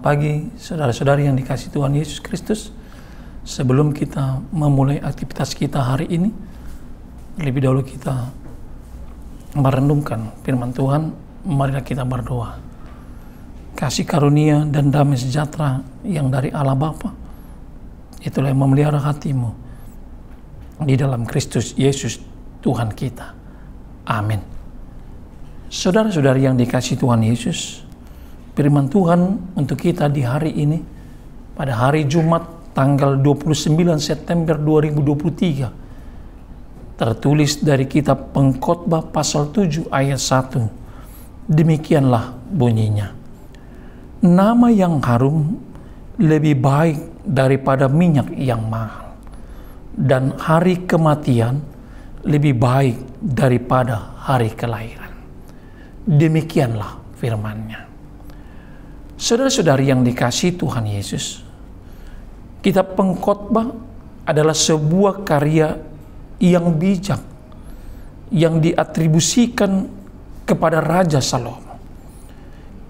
Selamat pagi saudara-saudari yang dikasihi Tuhan Yesus Kristus. Sebelum kita memulai aktivitas kita hari ini, lebih dahulu kita merenungkan firman Tuhan. Marilah kita berdoa. Kasih karunia dan damai sejahtera yang dari Allah Bapa, itulah yang memelihara hatimu di dalam Kristus Yesus Tuhan kita. Amin. Saudara-saudari yang dikasihi Tuhan Yesus, firman Tuhan untuk kita di hari ini, pada hari Jumat tanggal 29 September 2023, tertulis dari kitab Pengkhotbah pasal 7 ayat 1. Demikianlah bunyinya. Nama yang harum lebih baik daripada minyak yang mahal, dan hari kematian lebih baik daripada hari kelahiran. Demikianlah firman-Nya. Saudara-saudari yang dikasihi Tuhan Yesus, kitab Pengkhotbah adalah sebuah karya yang bijak yang diatribusikan kepada Raja Salomo.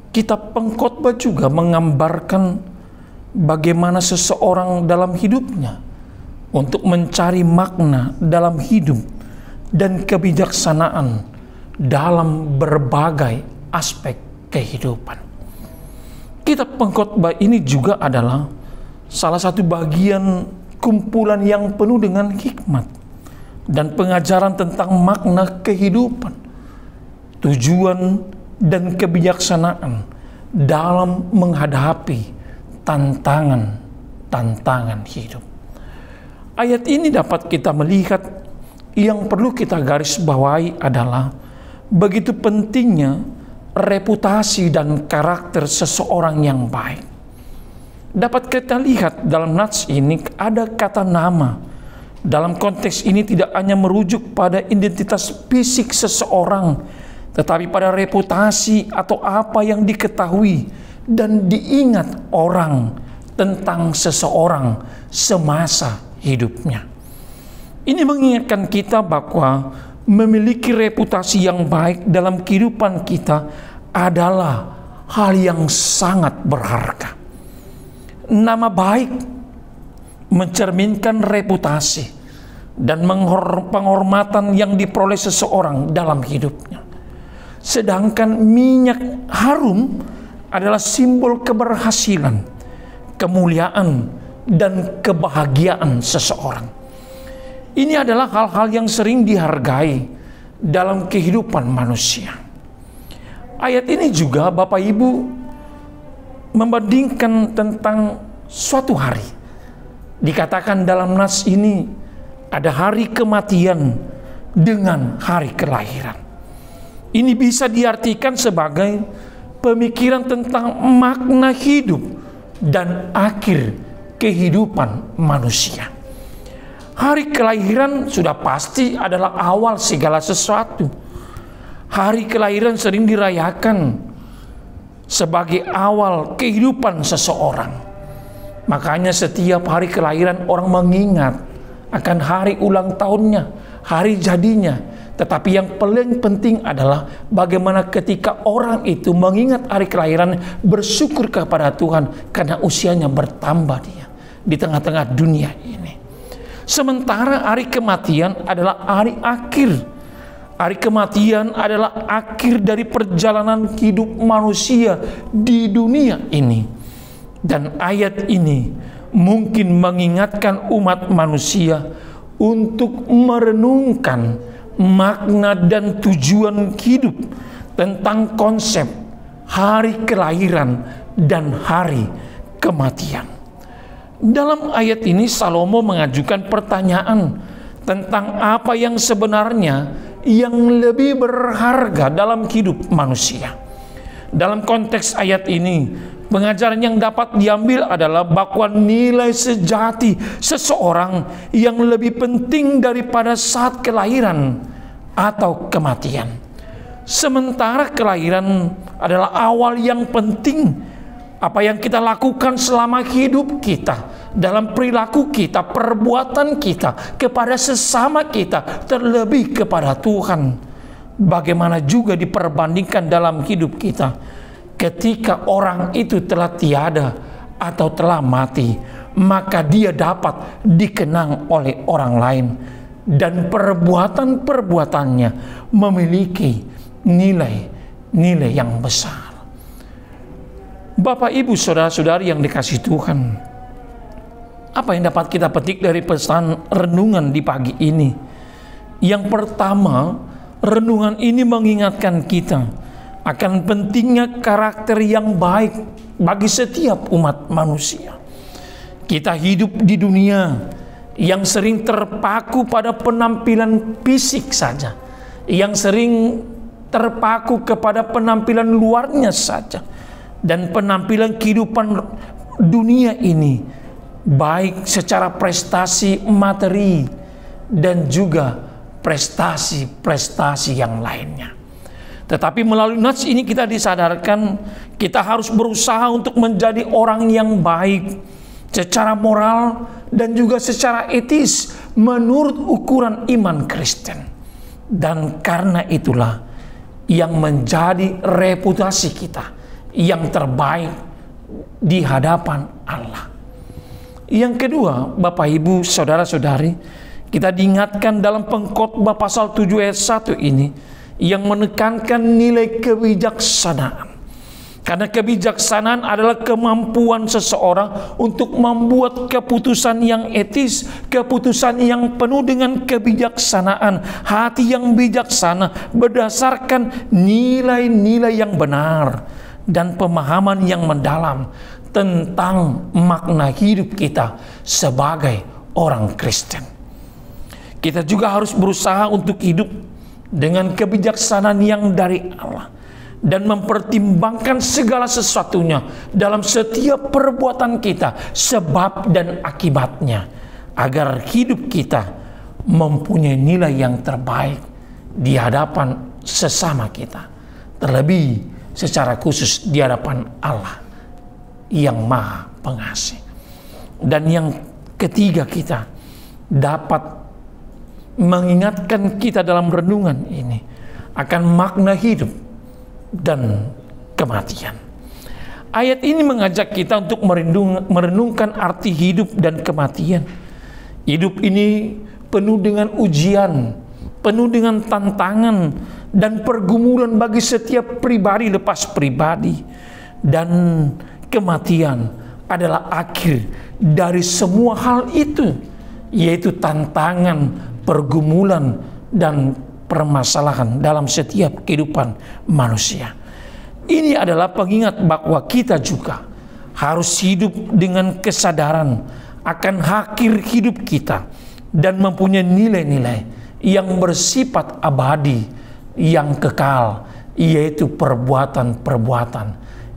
Kitab Pengkhotbah juga menggambarkan bagaimana seseorang dalam hidupnya untuk mencari makna dalam hidup dan kebijaksanaan dalam berbagai aspek kehidupan. Kitab Pengkhotbah ini juga adalah salah satu bagian kumpulan yang penuh dengan hikmat dan pengajaran tentang makna kehidupan, tujuan dan kebijaksanaan dalam menghadapi tantangan hidup. Ayat ini dapat kita melihat yang perlu kita garis bawahi adalah begitu pentingnya reputasi dan karakter seseorang yang baik. Dapat kita lihat dalam nats ini ada kata nama. Dalam konteks ini tidak hanya merujuk pada identitas fisik seseorang, tetapi pada reputasi atau apa yang diketahui dan diingat orang tentang seseorang semasa hidupnya. Ini mengingatkan kita bahwa memiliki reputasi yang baik dalam kehidupan kita adalah hal yang sangat berharga. Nama baik mencerminkan reputasi dan penghormatan yang diperoleh seseorang dalam hidupnya. Sedangkan minyak harum adalah simbol keberhasilan, kemuliaan, dan kebahagiaan seseorang. Ini adalah hal-hal yang sering dihargai dalam kehidupan manusia. Ayat ini juga Bapak Ibu membandingkan tentang suatu hari. Dikatakan dalam nas ini ada hari kematian dengan hari kelahiran. Ini bisa diartikan sebagai pemikiran tentang makna hidup dan akhir kehidupan manusia. Hari kelahiran sudah pasti adalah awal segala sesuatu. Hari kelahiran sering dirayakan sebagai awal kehidupan seseorang. Makanya setiap hari kelahiran orang mengingat akan hari ulang tahunnya, hari jadinya. Tetapi yang paling penting adalah bagaimana ketika orang itu mengingat hari kelahiran, bersyukur kepada Tuhan karena usianya bertambah dia di tengah-tengah dunia ini. Sementara hari kematian adalah hari akhir. Hari kematian adalah akhir dari perjalanan hidup manusia di dunia ini. Dan ayat ini mungkin mengingatkan umat manusia untuk merenungkan makna dan tujuan hidup tentang konsep hari kelahiran dan hari kematian. Dalam ayat ini Salomo mengajukan pertanyaan tentang apa yang sebenarnya yang lebih berharga dalam hidup manusia. Dalam konteks ayat ini, pengajaran yang dapat diambil adalah bahwa nilai sejati seseorang yang lebih penting daripada saat kelahiran atau kematian. Sementara kelahiran adalah awal yang penting. Apa yang kita lakukan selama hidup kita, dalam perilaku kita, perbuatan kita, kepada sesama kita, terlebih kepada Tuhan. Bagaimana juga diperbandingkan dalam hidup kita. ketika orang itu telah tiada atau telah mati, maka dia dapat dikenang oleh orang lain dan perbuatan-perbuatannya memiliki nilai-nilai yang besar. Bapak, Ibu, saudara-saudari yang dikasihi Tuhan, apa yang dapat kita petik dari pesan renungan di pagi ini? Yang pertama, renungan ini mengingatkan kita akan pentingnya karakter yang baik bagi setiap umat manusia. Kita hidup di dunia yang sering terpaku pada penampilan fisik saja, yang sering terpaku kepada penampilan luarnya saja, dan penampilan kehidupan dunia ini, baik secara prestasi materi dan juga prestasi-prestasi yang lainnya. Tetapi melalui nats ini kita disadarkan kita harus berusaha untuk menjadi orang yang baik secara moral dan juga secara etis menurut ukuran iman Kristen. Dan karena itulah yang menjadi reputasi kita yang terbaik di hadapan Allah. Yang kedua, Bapak, Ibu, saudara-saudari, kita diingatkan dalam Pengkhotbah pasal 7 ayat 1 ini yang menekankan nilai kebijaksanaan. Karena kebijaksanaan adalah kemampuan seseorang untuk membuat keputusan yang etis, keputusan yang penuh dengan kebijaksanaan, hati yang bijaksana berdasarkan nilai-nilai yang benar dan pemahaman yang mendalam tentang makna hidup kita sebagai orang Kristen. Kita juga harus berusaha untuk hidup dengan kebijaksanaan yang dari Allah dan mempertimbangkan segala sesuatunya dalam setiap perbuatan kita, sebab dan akibatnya, agar hidup kita mempunyai nilai yang terbaik di hadapan sesama kita, terlebih secara khusus di hadapan Allah yang Maha Pengasih. Dan yang ketiga, kita dapat mengingatkan kita dalam renungan ini akan makna hidup dan kematian. Ayat ini mengajak kita untuk merenungkan arti hidup dan kematian. Hidup ini penuh dengan ujian, penuh dengan tantangan dan pergumulan bagi setiap pribadi lepas pribadi. Dan kematian adalah akhir dari semua hal itu, yaitu tantangan, pergumulan dan permasalahan dalam setiap kehidupan manusia. Ini adalah pengingat bahwa kita juga harus hidup dengan kesadaran akan akhir hidup kita dan mempunyai nilai-nilai yang bersifat abadi, yang kekal, yaitu perbuatan-perbuatan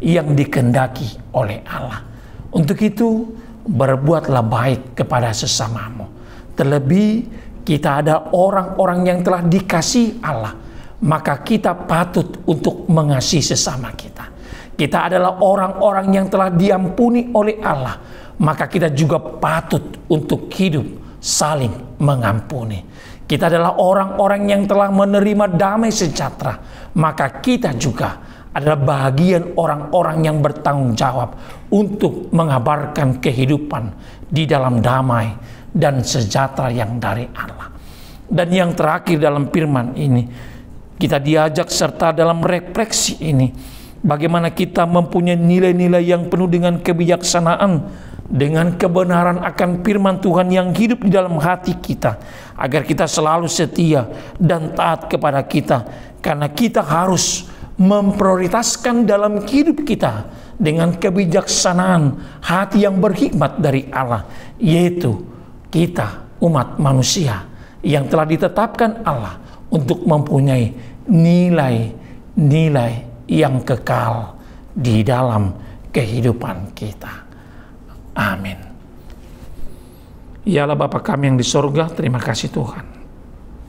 yang dikehendaki oleh Allah. Untuk itu, berbuatlah baik kepada sesamamu. Terlebih kita ada orang-orang yang telah dikasihi Allah, maka kita patut untuk mengasihi sesama kita. Kita adalah orang-orang yang telah diampuni oleh Allah, maka kita juga patut untuk hidup saling mengampuni. Kita adalah orang-orang yang telah menerima damai sejahtera, maka kita juga adalah bagian orang-orang yang bertanggung jawab untuk mengabarkan kehidupan di dalam damai dan sejahtera yang dari Allah. Dan yang terakhir dalam firman ini, kita diajak serta dalam refleksi ini, bagaimana kita mempunyai nilai-nilai yang penuh dengan kebijaksanaan, dengan kebenaran akan firman Tuhan yang hidup di dalam hati kita, agar kita selalu setia dan taat kepada kita, karena kita harus memprioritaskan dalam hidup kita dengan kebijaksanaan hati yang berhikmat dari Allah, yaitu kita umat manusia yang telah ditetapkan Allah untuk mempunyai nilai-nilai yang kekal di dalam kehidupan kita. Amin. Ya Allah Bapa kami yang di sorga, terima kasih Tuhan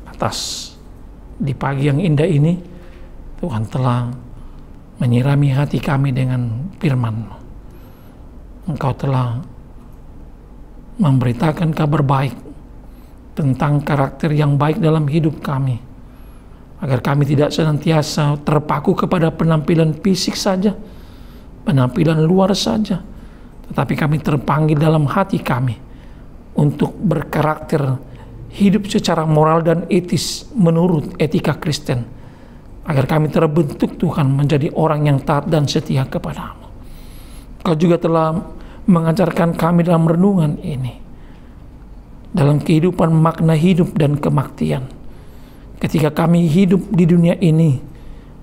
atas di pagi yang indah ini Tuhan telah menyirami hati kami dengan firman-Mu. Engkau telah memberitakan kabar baik tentang karakter yang baik dalam hidup kami, agar kami tidak senantiasa terpaku kepada penampilan fisik saja, penampilan luar saja, tetapi kami terpanggil dalam hati kami untuk berkarakter hidup secara moral dan etis menurut etika Kristen, agar kami terbentuk Tuhan menjadi orang yang taat dan setia kepadamu. Kau juga telah mengajarkan kami dalam renungan ini, dalam kehidupan makna hidup dan kematian. Ketika kami hidup di dunia ini,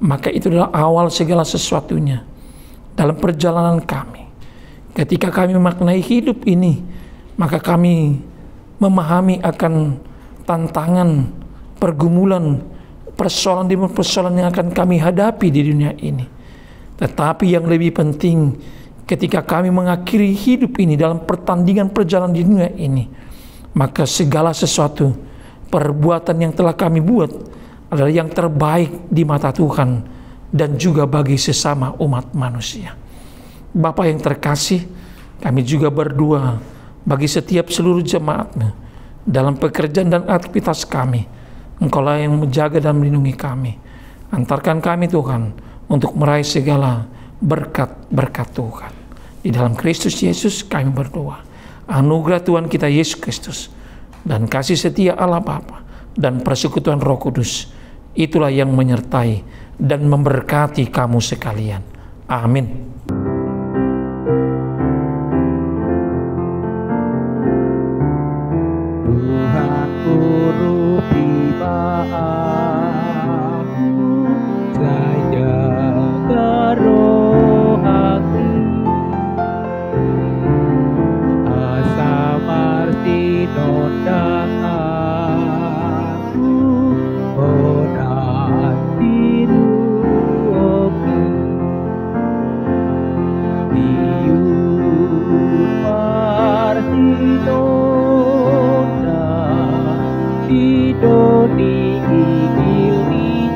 maka itu adalah awal segala sesuatunya dalam perjalanan kami. Ketika kami memaknai hidup ini, maka kami memahami akan tantangan, pergumulan, persoalan demi persoalan yang akan kami hadapi di dunia ini. Tetapi yang lebih penting, ketika kami mengakhiri hidup ini dalam pertandingan perjalanan di dunia ini, maka segala sesuatu perbuatan yang telah kami buat adalah yang terbaik di mata Tuhan dan juga bagi sesama umat manusia. Bapa yang terkasih, kami juga berdoa bagi setiap seluruh jemaat-Mu dalam pekerjaan dan aktivitas kami. Engkaulah yang menjaga dan melindungi kami. Antarkan kami Tuhan untuk meraih segala berkat-berkat Tuhan. Di dalam Kristus Yesus kami berdoa. Anugerah Tuhan kita Yesus Kristus dan kasih setia Allah Bapa dan persekutuan Roh Kudus, itulah yang menyertai dan memberkati kamu sekalian. Amin. Tuhan urupi maafmu saja roh hati, asa marti nondang aku onan tiru oki tiun marti nondang tidoni igil ni